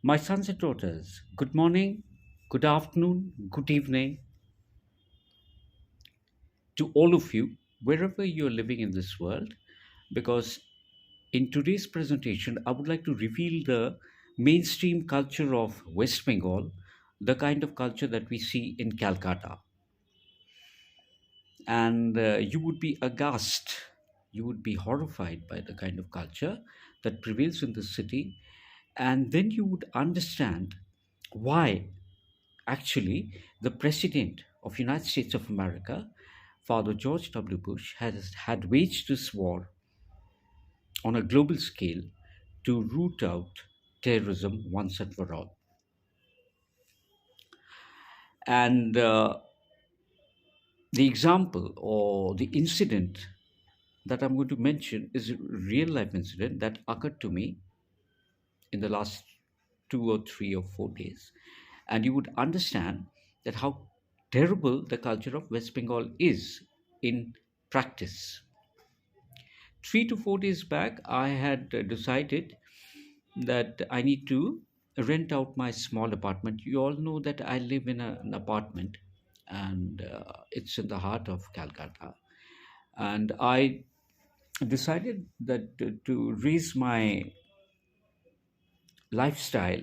My sons and daughters, good morning, good afternoon, good evening to all of you, wherever you're living in this world, because in today's presentation, I would like to reveal the mainstream culture of West Bengal, the kind of culture that we see in Calcutta. And you would be aghast, you would be horrified by the kind of culture that prevails in the city. And then you would understand why actually the president of United States of America, Father George W. Bush, has had waged this war on a global scale to root out terrorism once and for all. And the example or the incident that I'm going to mention is a real life incident that occurred to me in the last 2 or 3 or 4 days. And you would understand that how terrible the culture of West Bengal is in practice. 3 to 4 days back, I had decided that I need to rent out my small apartment. You all know that I live in an apartment, and it's in the heart of Calcutta. And I decided that to raise my lifestyle,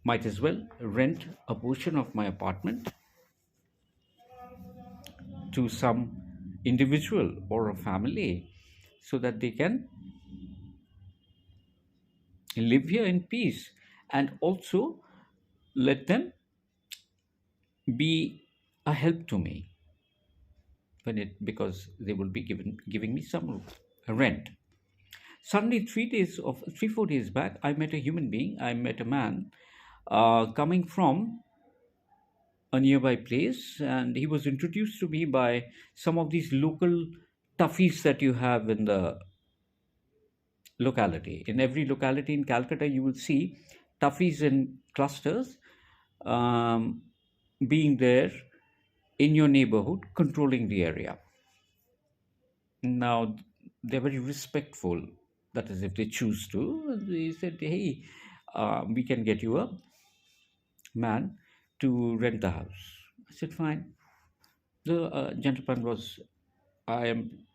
might as well rent a portion of my apartment to some individual or a family so that they can live here in peace, and also let them be a help to me when it because they will be giving me some rent. Suddenly, 3 4 days back, I met a human being. I met a man coming from a nearby place, and he was introduced to me by some of these local toughies that you have in the locality. In every locality in Calcutta, you will see toughies in clusters, um, being there in your neighborhood, controlling the area. Now, they're very respectful. That is, if they choose to. They said, "Hey, we can get you a man to rent the house." I said, "Fine." The gentleman was, I am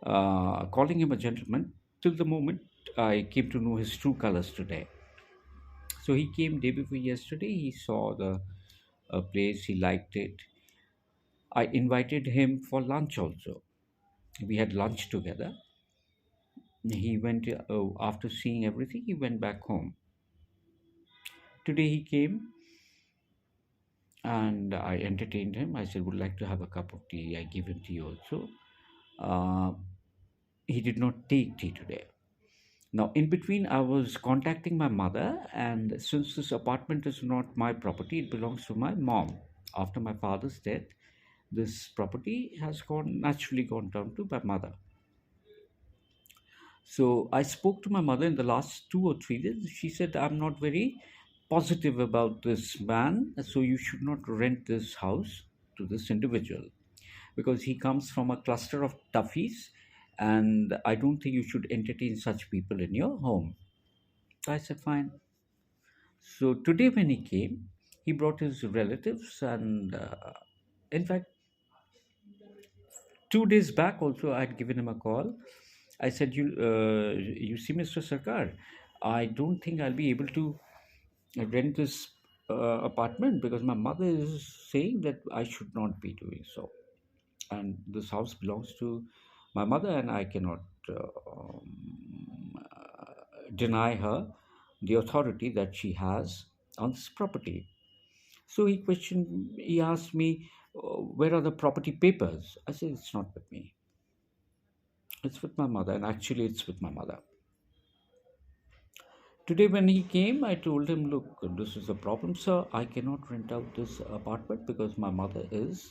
calling him a gentleman till the moment I came to know his true colors today. So he came day before yesterday. He saw the place. He liked it. I invited him for lunch also. We had lunch together. He went after seeing everything. He went back home. Today he came and I entertained him. I said, "Would like to have a cup of tea." I gave him tea also. Uh, he did not take tea today. Now, in between, I was contacting my mother, and since this apartment is not my property, it belongs to my mom. After my father's death, this property has gone naturally gone down to my mother. So I spoke to my mother in the last 2 or 3 days. She said, "I'm not very positive about this man, so you should not rent this house to this individual because he comes from a cluster of toughies, and I don't think you should entertain such people in your home." I said, "Fine." So today, when he came, he brought his relatives, and in fact, 2 days back also, I had given him a call. I said, you see, Mr. Sarkar, I don't think I'll be able to rent this apartment because my mother is saying that I should not be doing so, and this house belongs to my mother, and I cannot deny her the authority that she has on this property. So he asked me, "Where are the property papers?" I said, "It's not with me. It's with my mother." And actually, it's with my mother. Today, when he came, I told him, "Look, this is a problem, sir. I cannot rent out this apartment because my mother is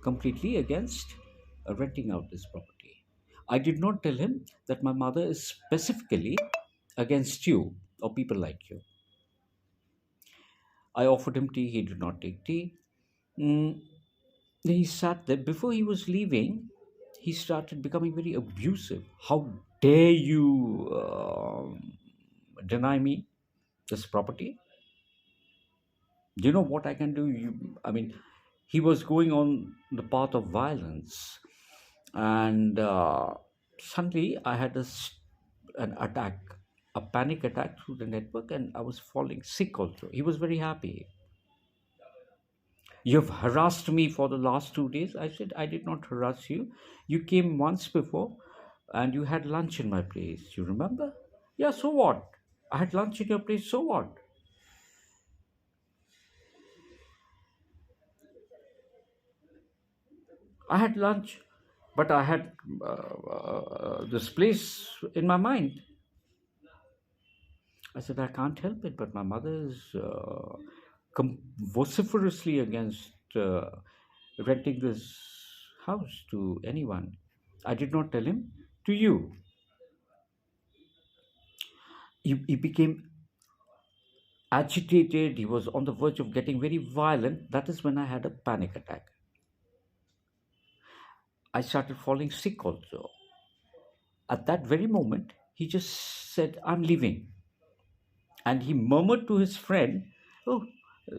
completely against renting out this property." I did not tell him that my mother is specifically against you or people like you. I offered him tea. He did not take tea. Mm, Then he sat there. Before he was leaving, he started becoming very abusive. "How dare you deny me this property? Do you know what I can do? I mean, he was going on the path of violence, and suddenly I had an attack, a panic attack through the network, and I was falling sick also. He was very happy. You've harassed me for the last 2 days. I said, I did not harass you. You came once before and you had lunch in my place. You remember? Yeah, so what? I had lunch in your place, so what? I had lunch, but I had this place in my mind. I said, I can't help it, but my mother is vociferously against renting this house to anyone. I did not tell him, to you. He became agitated. He was on the verge of getting very violent. That is when I had a panic attack. I started falling sick also. At that very moment, he just said, I'm leaving. And he murmured to his friend, oh,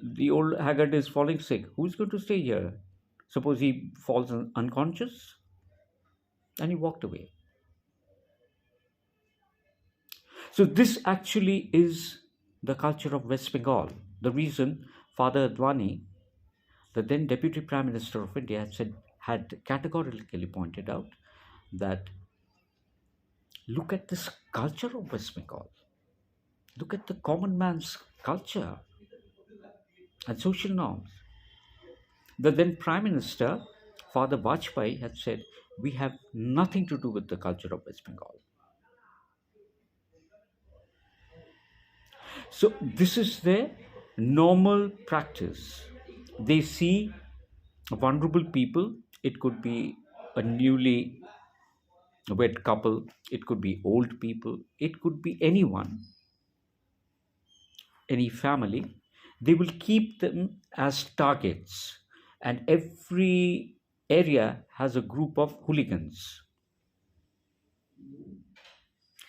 the old haggard is falling sick. Who's going to stay here? Suppose he falls unconscious? And he walked away. So this actually is the culture of West Bengal. The reason Father Advani, the then Deputy Prime Minister of India, had categorically pointed out that look at this culture of West Bengal. Look at the common man's culture and social norms. The then Prime Minister, Father Vajpayee, had said, we have nothing to do with the culture of West Bengal. So this is their normal practice. They see vulnerable people. It could be a newly wed couple. It could be old people. It could be anyone, any family. They will keep them as targets. And every area has a group of hooligans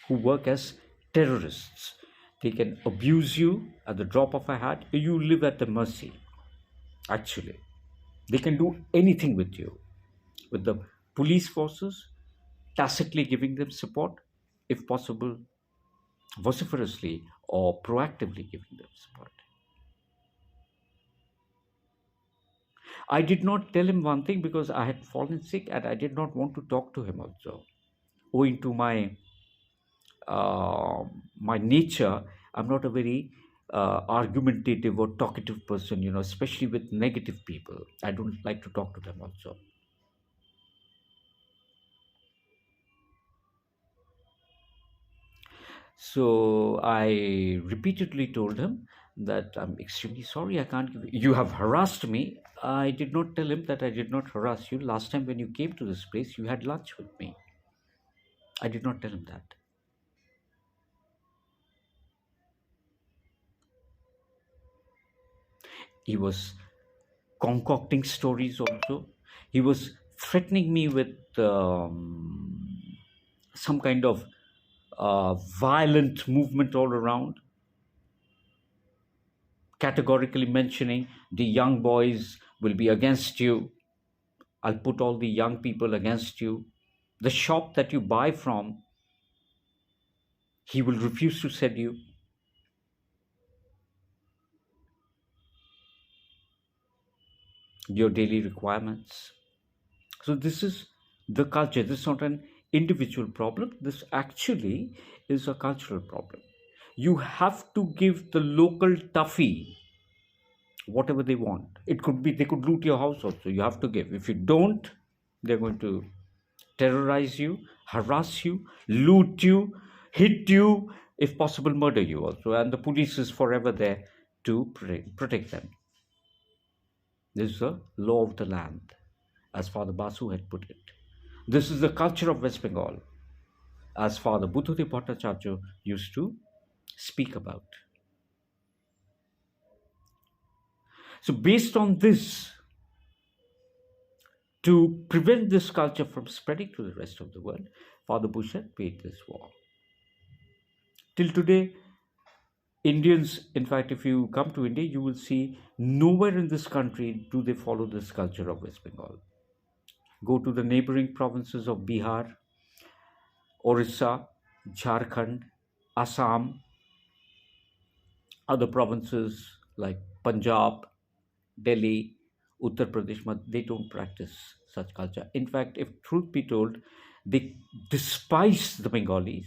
who work as terrorists. They can abuse you at the drop of a hat. You live at the mercy, actually. They can do anything with you. With the police forces, tacitly giving them support, if possible, vociferously or proactively giving them support. I did not tell him one thing because I had fallen sick and I did not want to talk to him also. Owing to my nature, I'm not a very argumentative or talkative person, especially with negative people. I don't like to talk to them also. So I repeatedly told him that I'm extremely sorry, I can't give you. You have harassed me. I did not tell him that I did not harass you. Last time when you came to this place, you had lunch with me. I did not tell him that. He was concocting stories also. He was threatening me with some kind of violent movement all around, categorically mentioning the young boys will be against you. I'll put all the young people against you. The shop that you buy from, he will refuse to sell you. Your daily requirements. So this is the culture. This is not an individual problem. This actually is a cultural problem. You have to give the local toughie whatever they want. It could be they could loot your house also. You have to give. If you don't, they're going to terrorize you, harass you, loot you, hit you, if possible, murder you also. And the police is forever there to protect them. This is the law of the land, as Father Basu had put it. This is the culture of West Bengal, as Father Buddhadev Bhattacharya used to speak about. So based on this, to prevent this culture from spreading to the rest of the world, Father Bush had paid this war. Till today, Indians, in fact, if you come to India, you will see nowhere in this country do they follow this culture of West Bengal. Go to the neighboring provinces of Bihar, Orissa, Jharkhand, Assam, other provinces like Punjab, Delhi, Uttar Pradesh, they don't practice such culture. In fact, if truth be told, they despise the Bengalis.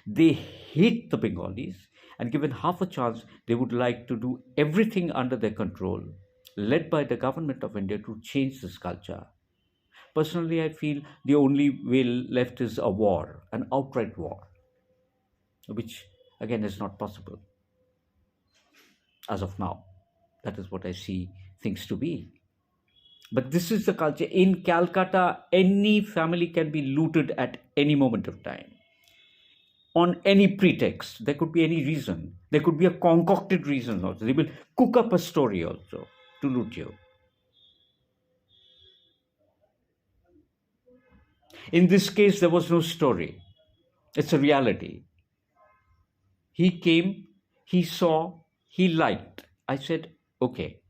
They hate the Bengalis, and given half a chance, they would like to do everything under their control, led by the government of India, to change this culture. Personally, I feel the only way left is a war, an outright war, which again is not possible as of now. That is what I see things to be. But this is the culture. In Calcutta, any family can be looted at any moment of time, on any pretext. There could be any reason. There could be a concocted reason also. They will cook up a story also to loot you. In this case, there was no story. It's a reality. He came, he saw, he liked. I said, okay.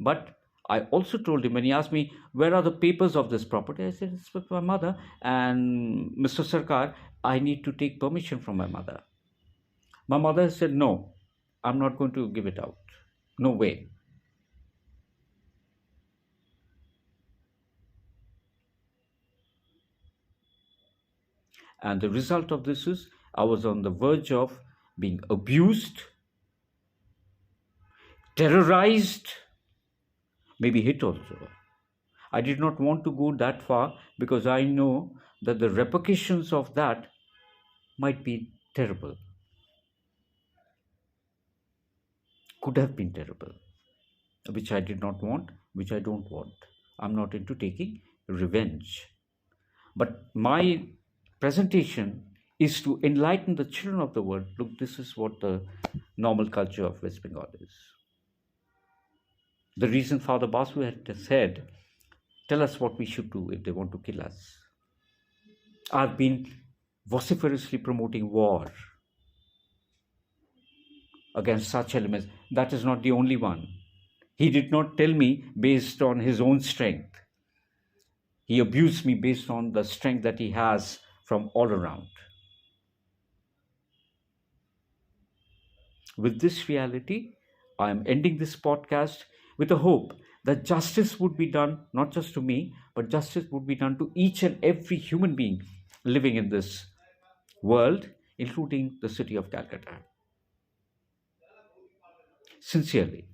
But I also told him when he asked me, where are the papers of this property? I said, it's with my mother. And Mr. Sarkar, I need to take permission from my mother. My mother said, no, I'm not going to give it out. No way. And the result of this is I was on the verge of being abused, terrorized, maybe hit also. I did not want to go that far because I know that the repercussions of that might be terrible. Could have been terrible, which I did not want, which I don't want. I'm not into taking revenge. But my presentation is to enlighten the children of the world. Look, this is what the normal culture of West Bengal is. The reason Father Basu had said, tell us what we should do if they want to kill us. I've been vociferously promoting war against such elements. That is not the only one. He did not tell me based on his own strength. He abused me based on the strength that he has from all around. With this reality, I am ending this podcast with a hope that justice would be done, not just to me, but justice would be done to each and every human being living in this world, including the city of Calcutta. Sincerely.